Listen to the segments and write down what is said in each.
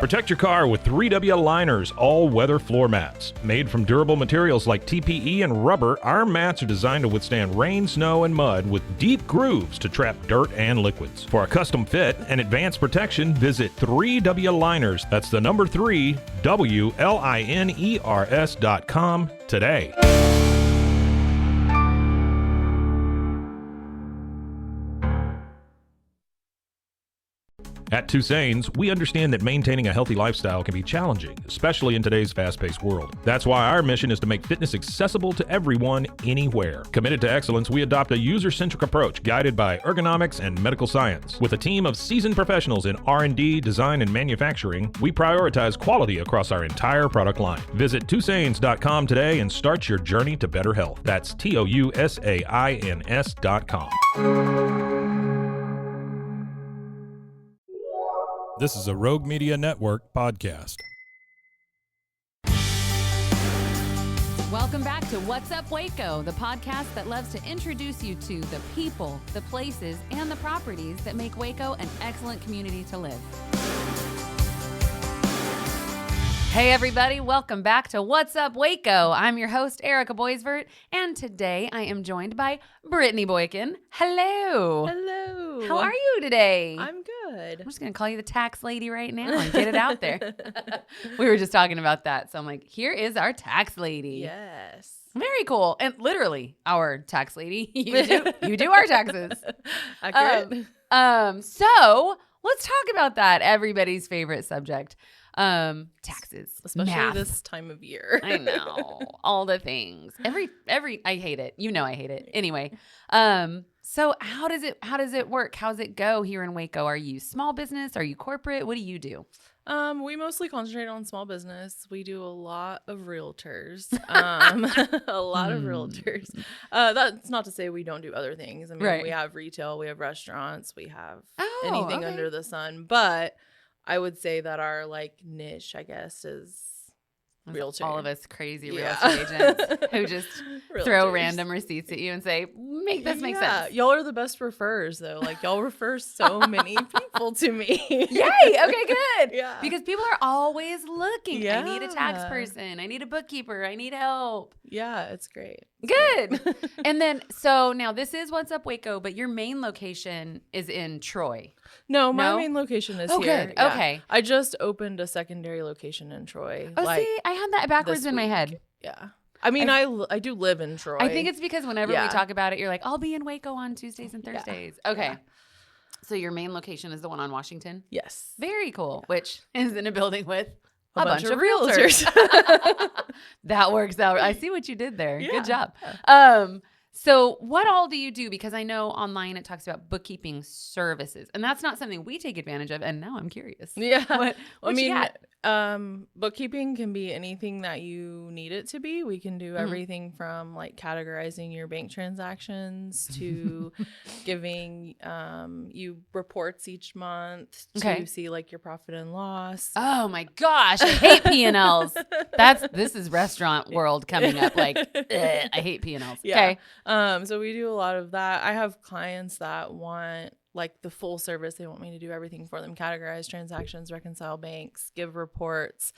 Protect your car with 3W Liners all-weather floor mats. Made from durable materials like TPE and rubber, our mats are designed to withstand rain, snow, and mud with deep grooves to trap dirt and liquids. For a custom fit and advanced protection, visit 3W Liners. That's the number 3, WLINERS.com today. At Tusane's, we understand that maintaining a healthy lifestyle can be challenging, especially in today's fast-paced world. That's why our mission is to make fitness accessible to everyone, anywhere. Committed to excellence, we adopt a user-centric approach guided by ergonomics and medical science. With a team of seasoned professionals in R&D, design, and manufacturing, we prioritize quality across our entire product line. Visit Tusanes.com today and start your journey to better health. That's TOUSAINS.com. This is a Rogue Media Network podcast. Welcome back to What's Up Waco, the podcast that loves to introduce you to the people, the places, and the properties that make Waco an excellent community to live. Hey everybody, welcome back to What's Up Waco. I'm your host, Erica Boisvert, and today I am joined by Brittany Boykin. Hello. Hello. How are you today? I'm good. I'm just going to call you the tax lady right now and get it out there. We were just talking about that, so I'm like, here is our tax lady. Yes. Very cool. And literally our tax lady. You do our taxes. Accurate. So let's talk about that. Everybody's favorite subject. Taxes. Especially math. this time of year. I know. All the things. Every I hate it. You know I hate it. Anyway. So how does it work? How's it go here in Waco? Are you small business? Are you corporate? What do you do? We mostly concentrate on small business. We do a lot of realtors. A lot of realtors. That's not to say we don't do other things. I mean, Right. We have retail, we have restaurants, we have Oh, anything okay. under the sun. But I would say that our niche, I guess, is realtor. All of us crazy real Yeah. estate agents who just throw Realtors. random receipts at you and say, make this make Yeah, sense. y'all are the best referrers, though. Y'all refer so many people to me. Yay. Okay, good. Yeah. Because people are always looking. I need a tax Yeah. person. I need a bookkeeper. I need help. Yeah, it's great. Good. And then, so now this is What's Up Waco, but your main location is in Troy. No, my No? main location is Oh, here. good. Yeah. Okay. I just opened a secondary location in Troy. Oh, see, I had that backwards this in my week. head. Yeah. I mean, I do live in Troy. I think it's because whenever we Yeah. talk about it, you're like, I'll be in Waco on Tuesdays and Yeah. Thursdays. Okay. Yeah. So your main location is the one on Washington? Yes. Very cool. Which is in a building with A bunch of realtors. That works out. I see what you did there. Yeah. Good job. So what all do you do? Because I know online it talks about bookkeeping services, and that's not something we take advantage of. And now I'm curious. Yeah. What I you mean, got? bookkeeping can be anything that you need it to be. We can do everything from categorizing your bank transactions to giving you reports each month Okay. to see your profit and loss. Oh my gosh, I hate P&Ls. This is restaurant world coming up. I hate P&Ls. Yeah. Okay. So we do a lot of that. I have clients that want the full service. They want me to do everything for them: categorize transactions, reconcile banks, give reports.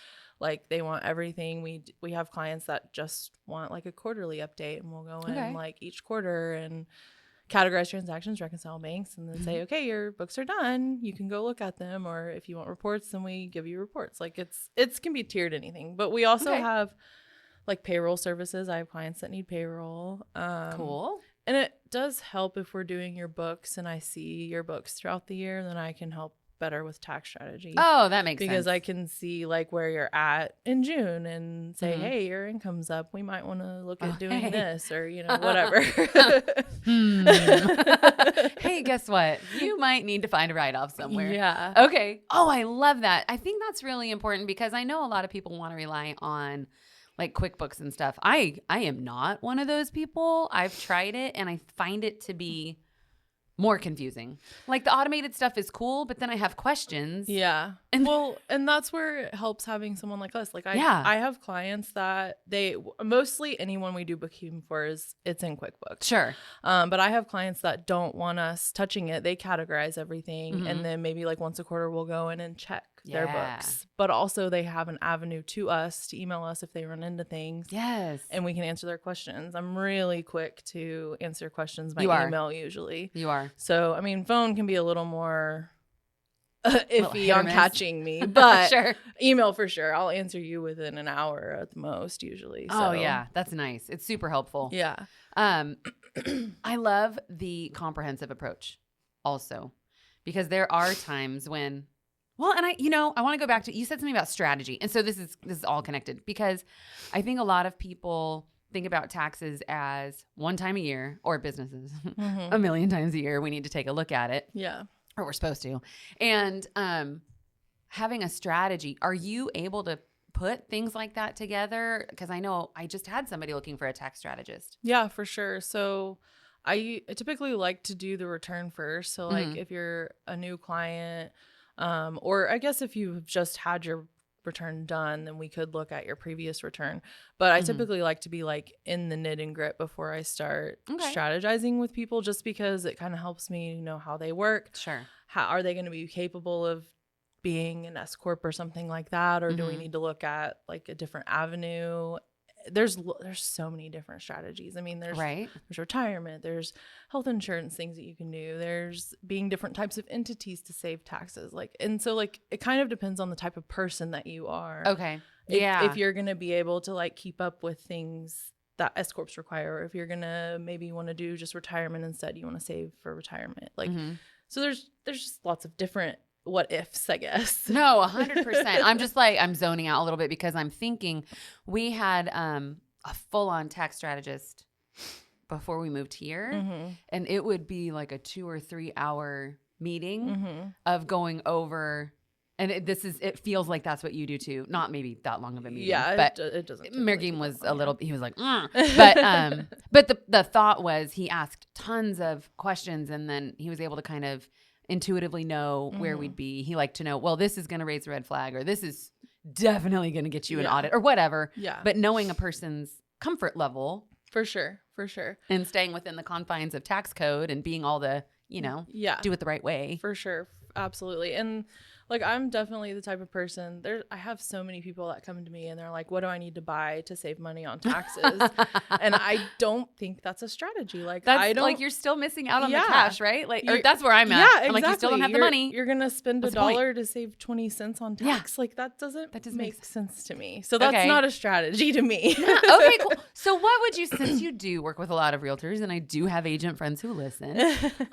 They want everything. We have clients that just want a quarterly update, and we'll go in each quarter and categorize transactions, reconcile banks, and then say, okay, your books are done. You can go look at them. Or if you want reports, then we give you reports. It can be tiered anything. But we also have payroll services. I have clients that need payroll. Cool. And it does help if we're doing your books and I see your books throughout the year, then I can help better with tax strategy. Oh, that makes sense. Because I can see where you're at in June and say, hey, your income's up. We might want to look at doing this or, whatever. Hey, guess what? You might need to find a write-off somewhere. Yeah. Okay. Oh, I love that. I think that's really important because I know a lot of people want to rely on QuickBooks and stuff. I am not one of those people. I've tried it and I find it to be more confusing. The automated stuff is cool, but then I have questions. Yeah. And that's where it helps having someone like us. I have clients that mostly anyone we do bookkeeping for it's in QuickBooks. Sure. But I have clients that don't want us touching it. They categorize everything. And then maybe once a quarter we'll go in and check their Yeah. books, but also they have an avenue to us to email us if they run into things. Yes. And we can answer their questions. I'm really quick to answer questions by You are. email usually. You are. So, I mean, phone can be a little more Little hit iffy or on miss. catching me, but Sure. email for sure. I'll answer you within an hour at the most usually. Oh So, yeah, that's nice. It's super helpful. Yeah. I love the comprehensive approach also, because there are times when, well, and I want to go back to, you said something about strategy. And so this is all connected, because I think a lot of people think about taxes as one time a year, or businesses a million times a year. We need to take a look at it. Yeah. Or we're supposed to. And having a strategy, are you able to put things like that together? Because I know I just had somebody looking for a tax strategist. Yeah, for sure. So I typically like to do the return first. So like if you're a new client, or I guess if you've just had your return done, then we could look at your previous return. But I typically like to be like in the knit and grit before I start strategizing with people, just because it kind of helps me know how they work. Sure. How are they going to be capable of being an S-Corp or something like that? Or do we need to look at like a different avenue? There's so many different strategies. I mean, there's retirement, there's health insurance things that you can do. There's being different types of entities to save taxes. And so it kind of depends on the type of person that you are. Okay. If you're going to be able to like keep up with things that S-Corps require, or if you're going to maybe want to do just retirement instead, you want to save for retirement. So there's just lots of different what ifs, I guess. No, 100%. I'm just like, I'm zoning out a little bit, because I'm thinking we had a full-on tax strategist before we moved here, and it would be like a 2 or 3 hour meeting of going over, and it feels like that's what you do too. Not maybe that long of a meeting. Yeah, but it doesn't. Mergim was a little, he was like, but the thought was, he asked tons of questions, and then he was able to kind of intuitively know where we'd be. He liked to know, well, this is going to raise a red flag, or this is definitely going to get you an audit, or whatever. Yeah. But knowing a person's comfort level. For sure. And staying within the confines of tax code and being all the, do it the right way. For sure. Absolutely. And like, I'm definitely the type of person I have so many people that come to me and they're like, what do I need to buy to save money on taxes? And I don't think that's a strategy. Like, that's like, you're still missing out on the cash, right? Like, or that's where I'm at. Yeah, exactly. I'm like, you still don't have the money. You're going to spend $1 to save 20 cents on tax. Like, that doesn't make sense to me. So that's not a strategy to me. Okay, cool. So what would you, since you do work with a lot of realtors, and I do have agent friends who listen,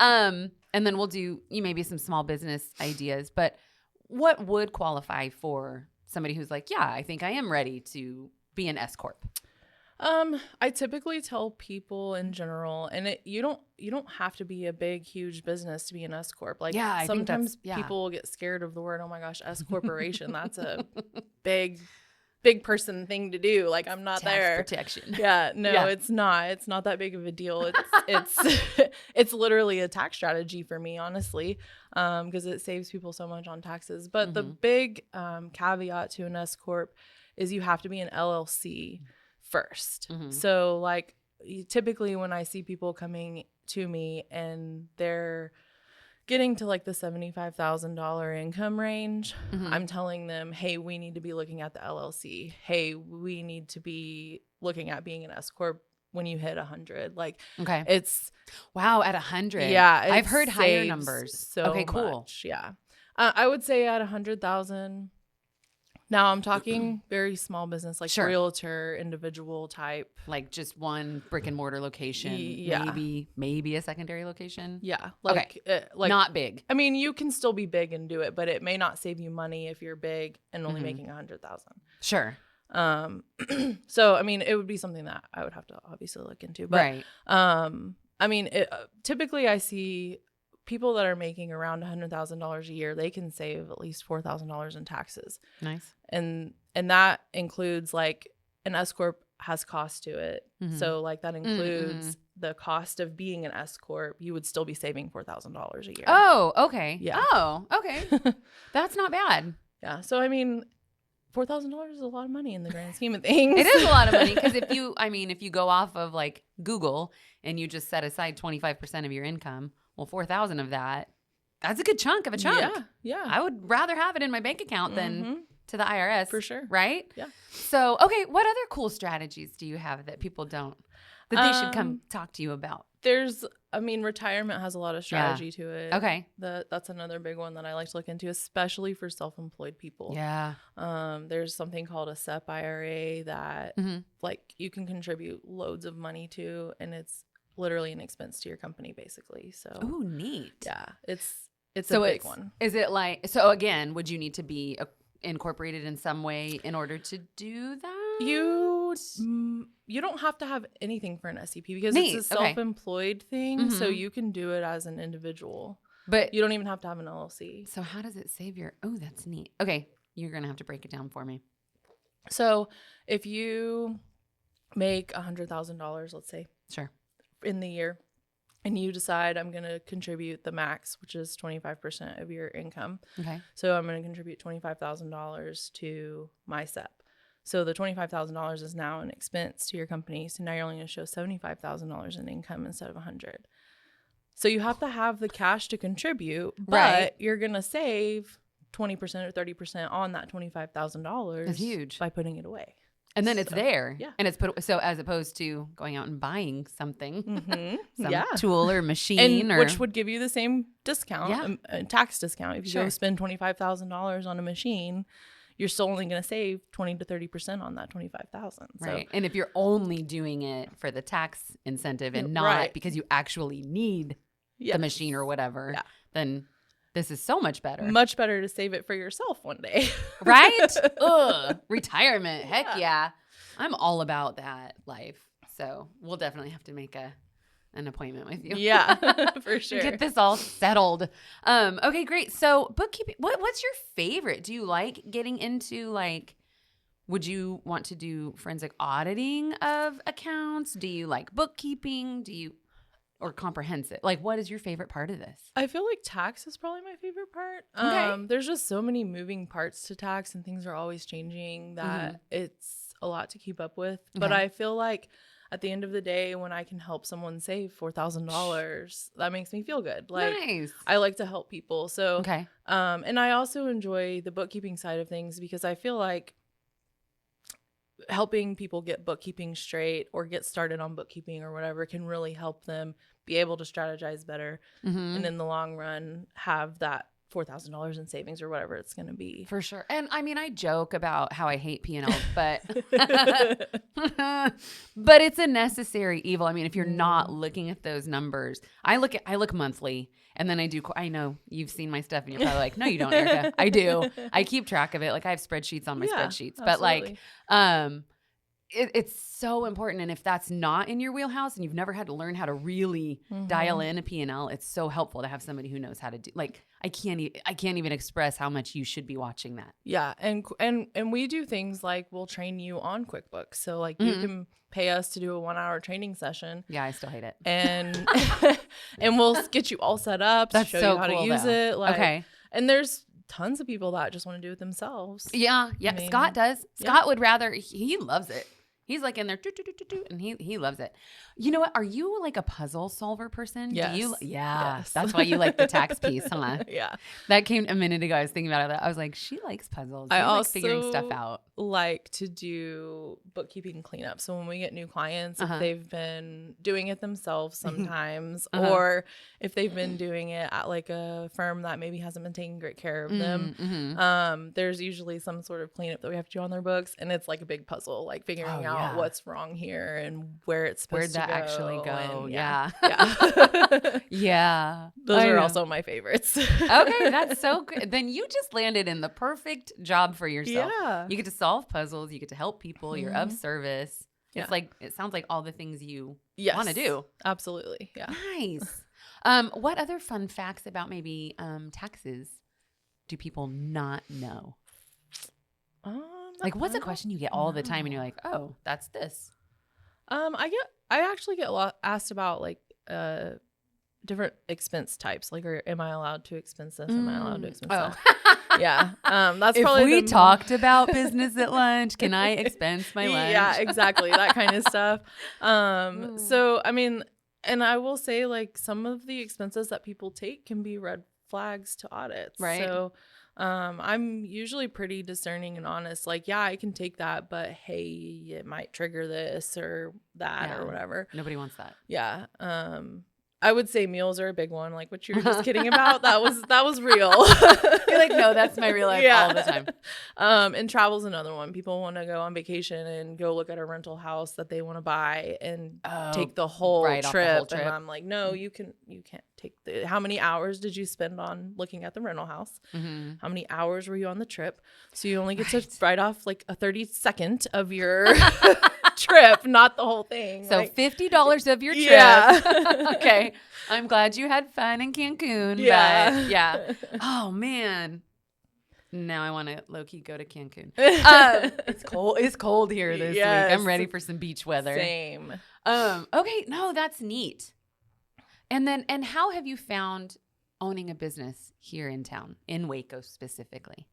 and then we'll do maybe some small business ideas, but what would qualify for somebody who's like, yeah, I think I am ready to be an S-Corp? I typically tell people in general, and you don't have to be a big, huge business to be an S-Corp. Like, I sometimes think people get scared of the word, oh my gosh, S-Corporation. That's a big person thing to do. Like, I'm not Tax there. protection. Yeah, no, it's not. It's not that big of a deal. It's literally a tax strategy for me, honestly, because it saves people so much on taxes. But the big caveat to an S-Corp is you have to be an LLC first. So like, typically when I see people coming to me and they're getting to like the $75,000 income range, I'm telling them, hey, we need to be looking at the LLC. Hey, we need to be looking at being an S-Corp when you hit 100. Like, okay, it's wow, at 100. Yeah, I've heard higher numbers. So okay, cool. Much, yeah, I would say at 100,000. Now I'm talking very small business, like realtor, individual type, like just one brick and mortar location. Maybe a secondary location. Yeah, like not big. I mean, you can still be big and do it, but it may not save you money if you're big and only making 100,000. Sure. So I mean, it would be something that I would have to obviously look into. But I mean, typically I see people that are making around $100,000 a year, they can save at least $4,000 in taxes. Nice. And that includes like an S-Corp has cost to it. So like that includes the cost of being an S-Corp. You would still be saving $4,000 a year. Oh, okay. Yeah. Oh, okay. That's not bad. Yeah. So I mean, $4,000 is a lot of money in the grand scheme of things. It is a lot of money, because if you go off of like Google and you just set aside 25% of your income, well, 4,000 of that that's a good chunk of a chunk. Yeah. Yeah. I would rather have it in my bank account than to the IRS. For sure. Right? Yeah. So, okay, what other cool strategies do you have that people don't, that they should come talk to you about? Retirement has a lot of strategy to it. Okay. That's another big one that I like to look into, especially for self-employed people. Yeah. There's something called a SEP IRA that like you can contribute loads of money to, and it's literally an expense to your company basically. So Oh, neat. yeah, it's a big one. Is it like, so again, would you need to be incorporated in some way in order to do that? You don't have to have anything for an SEP because Neat. it's a self-employed thing, so you can do it as an individual. But You don't even have to have an LLC. so how does it save your, oh, that's neat. Okay. You're going to have to break it down for me. So if you make $100,000, let's say, Sure. in the year, and you decide I'm going to contribute the max, which is 25% of your income. Okay. So I'm going to contribute $25,000 to my SEP. So the $25,000 is now an expense to your company. So now you're only going to show $75,000 in income instead of $100,000. So you have to have the cash to contribute, but Right. you're going to save 20% or 30% on that $25,000. That's huge. By putting it away. And then it's So, there. yeah. And it's put, so as opposed to going out and buying something, some Yeah. tool or machine or which would give you the same discount, Yeah. a tax discount. If you Sure. go spend $25,000 on a machine, you're still only going to save 20 to 30% on that $25,000. So, right. And if you're only doing it for the tax incentive and not Right. because you actually need yes. the machine or whatever, Yeah. then this is so much better. Much better to save it for yourself one day. Right? Ugh. Retirement. Heck yeah. I'm all about that life. So we'll definitely have to make an appointment with you. Yeah, for sure. Get this all settled. Okay, great. So bookkeeping, what's your favorite? Do you like getting into like, would you want to do forensic auditing of accounts? Do you like bookkeeping? Or comprehensive? Like, what is your favorite part of this? I feel like tax is probably my favorite part. Okay. There's just so many moving parts to tax and things are always changing that it's a lot to keep up with. But Okay. I feel like at the end of the day, when I can help someone save $4,000, that makes me feel good. Like Nice. I like to help people. So, Okay. and I also enjoy the bookkeeping side of things because I feel like helping people get bookkeeping straight or get started on bookkeeping or whatever can really help them be able to strategize better and in the long run have that $4,000 in savings or whatever it's going to be. For sure. And I mean, I joke about how I hate P&L, but but it's a necessary evil. I mean, if you're not looking at those numbers, I look monthly, and then I know you've seen my stuff and you're probably like, no, you don't, Erica. I do. I keep track of it. Like I have spreadsheets on my spreadsheets, but like, it's so important. And if that's not in your wheelhouse and you've never had to learn how to really dial in a P&L, it's so helpful to have somebody who knows how to do. Like I can't even express how much you should be watching that. Yeah, and we do things like we'll train you on QuickBooks. So like you can pay us to do a 1-hour training session. Yeah, I still hate it. And and we'll get you all set up, That's show so you how cool, to use though. it. Like, Okay. And there's tons of people that just want to do it themselves. Yeah. I mean, Scott does. yeah. Scott would rather, he loves it. He's like in there, and he loves it. You know what? Are you like a puzzle solver person? Yes. Yeah. Yes. That's why you like the tax piece, huh? Yeah. That came a minute ago. I was thinking about it. I was like, she likes puzzles. I She likes also figuring stuff out. like to do bookkeeping cleanup. So when we get new clients, if they've been doing it themselves sometimes, or if they've been doing it at like a firm that maybe hasn't been taking great care of them, there's usually some sort of cleanup that we have to do on their books, and it's like a big puzzle, like figuring out what's wrong here and where it's supposed Where'd that to actually go? And Yeah. Yeah. Those I are know. also my favorites. Okay, that's so good. Then you just landed in the perfect job for yourself. Yeah. You get to solve puzzles. You get to help people. You're of service. Yeah. It's like, it sounds like all the things you Yes. want to do. Absolutely. Yeah. Nice. What other fun facts about maybe taxes do people not know? Like, what's a question you get all the time and you're like, oh, that's this? I actually get a lot asked about like different expense types. Like, am I allowed to expense this? Am I allowed to expense that? Yeah. That's if probably we talked about business at lunch, can I expense my lunch? Yeah, exactly. That kind of stuff. So, I mean, and I will say like some of the expenses that people take can be red flags to audits. Right. So I'm usually pretty discerning and honest. Like, yeah, I can take that, but hey, it might trigger this or that or whatever. Nobody wants that. Yeah. I would say meals are a big one, like what you were just kidding about. That was real. You're like, no, that's my real life all the time. And travel's another one. People want to go on vacation and go look at a rental house that they want to buy and take the whole trip. And I'm like, no, you can't take how many hours did you spend on looking at the rental house? Mm-hmm. How many hours were you on the trip? So you only get to write off like a 32nd of your trip, not the whole thing. So like, $50 of your trip. Yeah. Okay. I'm glad you had fun in Cancun. Yeah. But yeah. Oh man. Now I want to low key go to Cancun. It's cold. It's cold here this week. I'm ready for some beach weather. Same. Okay. No, that's neat. And how have you found owning a business here in town, in Waco specifically?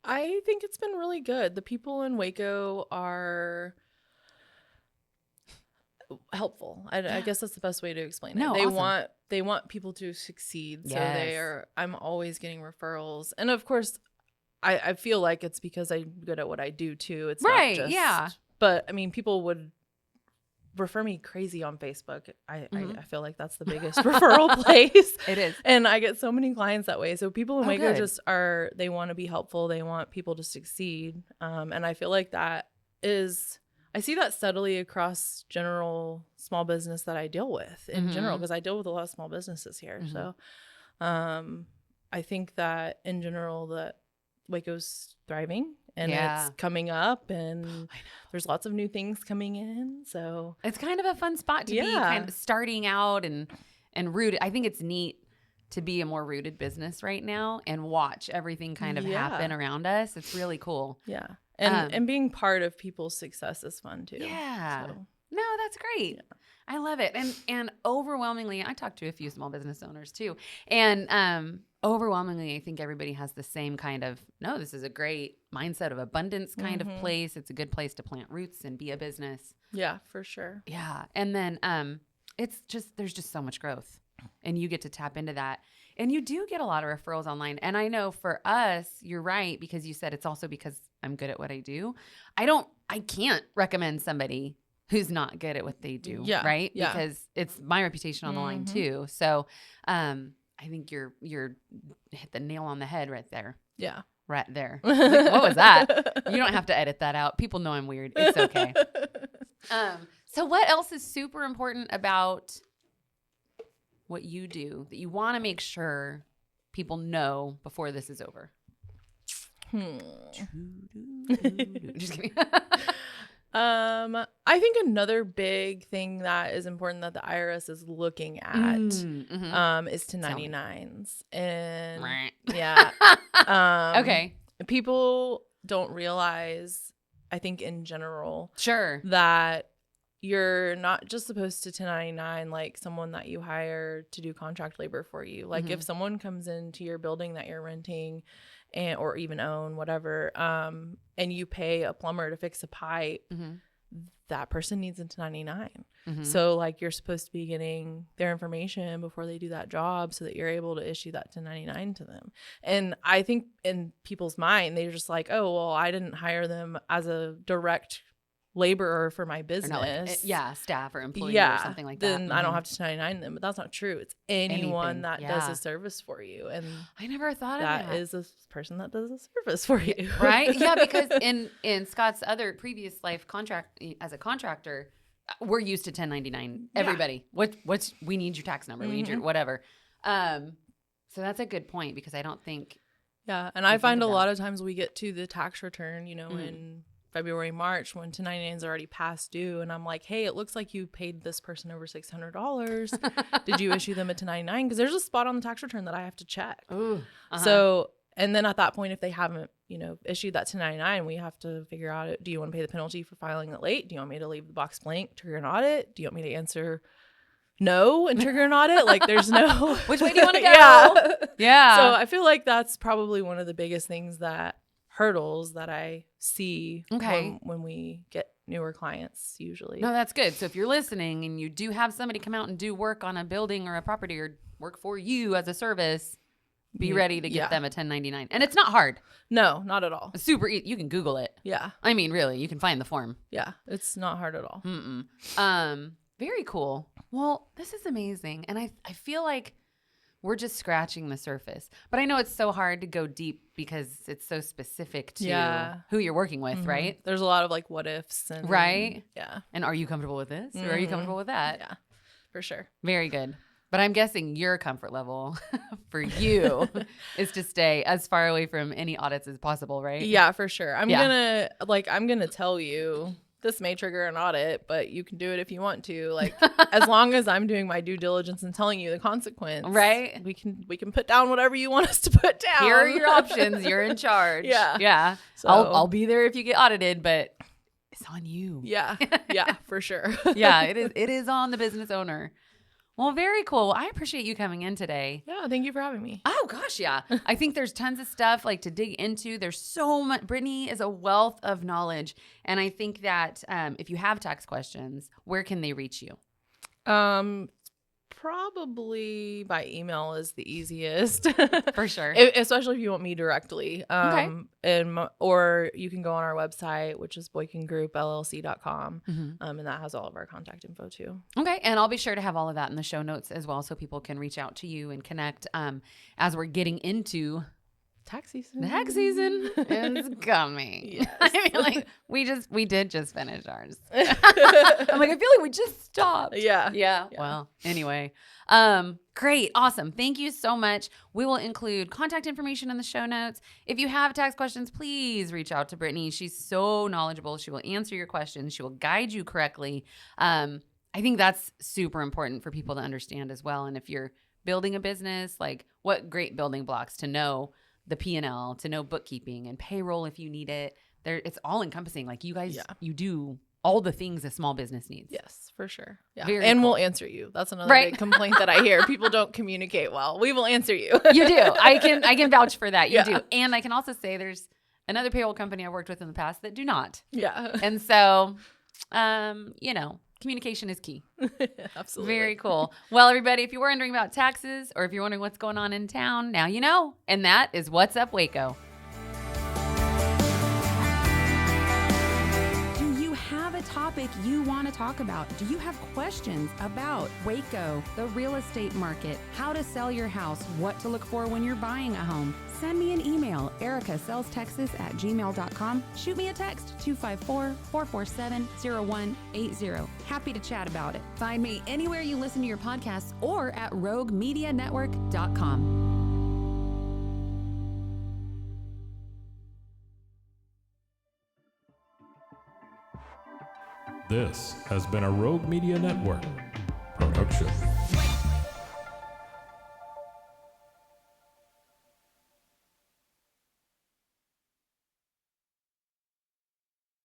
I think it's been really good. The people in Waco are helpful. I guess that's the best way to explain it. Awesome. They want people to succeed. Yes. So I'm always getting referrals. And of course, I feel like it's because I'm good at what I do too. It's right. Not just, yeah. But I mean, people would refer me crazy on Facebook. I feel like that's the biggest referral place. It is. And I get so many clients that way. So people in Waco good. just they want to be helpful. They want people to succeed. And I feel like I see that steadily across general small business that I deal with in general, because I deal with a lot of small businesses here. Mm-hmm. So I think that in general that Waco's thriving and it's coming up and there's lots of new things coming in. So it's kind of a fun spot to be kind of starting out and rooted. I think it's neat to be a more rooted business right now and watch everything kind of happen around us. It's really cool. Yeah. And being part of people's success is fun too. Yeah. So. No, that's great. Yeah. I love it. And overwhelmingly, I talked to a few small business owners too. And overwhelmingly, I think everybody has the same kind of, no, this is a great mindset of abundance kind of place. It's a good place to plant roots and be a business. Yeah, for sure. Yeah. And then there's just so much growth and you get to tap into that. And you do get a lot of referrals online. And I know for us, you're right, because you said it's also because I'm good at what I do. I can't recommend somebody who's not good at what they do, right? Yeah. Because it's my reputation on the line too. So I think you're hit the nail on the head right there. Yeah. Right there. Like, what was that? You don't have to edit that out. People know I'm weird. It's okay. So what else is super important about what you do that you want to make sure people know before this is over? Just kidding. I think another big thing that is important that the IRS is looking at is 1099s. And okay. People don't realize, I think in general, that you're not just supposed to 1099 like someone that you hire to do contract labor for you. Like if someone comes into your building that you're renting or even own, whatever, and you pay a plumber to fix a pipe, that person needs a 1099. So like you're supposed to be getting their information before they do that job so that you're able to issue that 1099 to them. And I think in people's mind, they're just like, oh, well, I didn't hire them as a direct laborer for my business. Staff or employee or something like that. Then I don't have to 1099 them, but that's not true. It's anyone that does a service for you. And I never thought of that. That is a person that does a service for you. Right? Yeah, because in Scott's other previous life contract as a contractor, we're used to 1099 everybody. What's we need your tax number, we need your whatever. So that's a good point because I don't think and I find a lot of times we get to the tax return, in February, March, when 1099 is already past due, and I'm like, hey, it looks like you paid this person over $600. Did you issue them a 1099? Because there's a spot on the tax return that I have to check. So, and then at that point, if they haven't, issued that 1099, we have to figure out, do you want to pay the penalty for filing it late? Do you want me to leave the box blank, trigger an audit? Do you want me to answer no and trigger an audit? Like there's no. Which way do you want to go? Yeah. So I feel like that's probably one of the biggest things hurdles that I see when we get newer clients usually. No, that's good. So if you're listening and you do have somebody come out and do work on a building or a property or work for you as a service, be ready to get them a 1099. And it's not hard. No, not at all. It's super easy. You can Google it. Yeah. I mean, really, you can find the form. Yeah. It's not hard at all. Very cool. Well, this is amazing. And I feel like we're just scratching the surface. But I know it's so hard to go deep because it's so specific to who you're working with, right? There's a lot of like what ifs. And, right? Yeah. And are you comfortable with this? Or are you comfortable with that? Yeah, for sure. Very good. But I'm guessing your comfort level for you is to stay as far away from any audits as possible, right? Yeah, for sure. I'm gonna tell you this may trigger an audit, but you can do it if you want to. Like, as long as I'm doing my due diligence and telling you the consequence, right? We can put down whatever you want us to put down. Here are your options. You're in charge. Yeah. So, I'll be there if you get audited, but it's on you. Yeah, for sure. Yeah, it is on the business owner. Well, very cool. I appreciate you coming in today. Yeah, thank you for having me. Oh, gosh, yeah. I think there's tons of stuff like to dig into. There's so much. Brittany is a wealth of knowledge. And I think that if you have tax questions, where can they reach you? Probably by email is the easiest. For sure. Especially if you want me directly. Or you can go on our website, which is boykinggroupllc.com. And that has all of our contact info too. Okay. And I'll be sure to have all of that in the show notes as well so people can reach out to you and connect as we're getting into tax season. The tax season is coming. Yes. I mean, like we did just finish ours. I'm like, I feel like we just stopped. Yeah. Well, anyway, great, awesome. Thank you so much. We will include contact information in the show notes. If you have tax questions, please reach out to Brittany. She's so knowledgeable. She will answer your questions. She will guide you correctly. I think that's super important for people to understand as well. And if you're building a business, like what great building blocks to know the P&L, to know bookkeeping and payroll if you need it. It's all encompassing. Like you guys, you do all the things a small business needs. Yes, for sure. Yeah. Very cool. We'll answer you. That's another big complaint that I hear. People don't communicate well. We will answer you. You do. I can vouch for that. You do. And I can also say there's another payroll company I've worked with in the past that do not. Yeah. And so, communication is key. Absolutely. Very cool. Well, everybody, if you're wondering about taxes or if you're wondering what's going on in town, now you know. And that is What's Up Waco. Do you have a topic you want to talk about? Do you have questions about Waco, the real estate market, how to sell your house, what to look for when you're buying a home? Send me an email, ericasellstexas@gmail.com. Shoot me a text, 254-447-0180. Happy to chat about it. Find me anywhere you listen to your podcasts or at roguemedianetwork.com. This has been a Rogue Media Network production.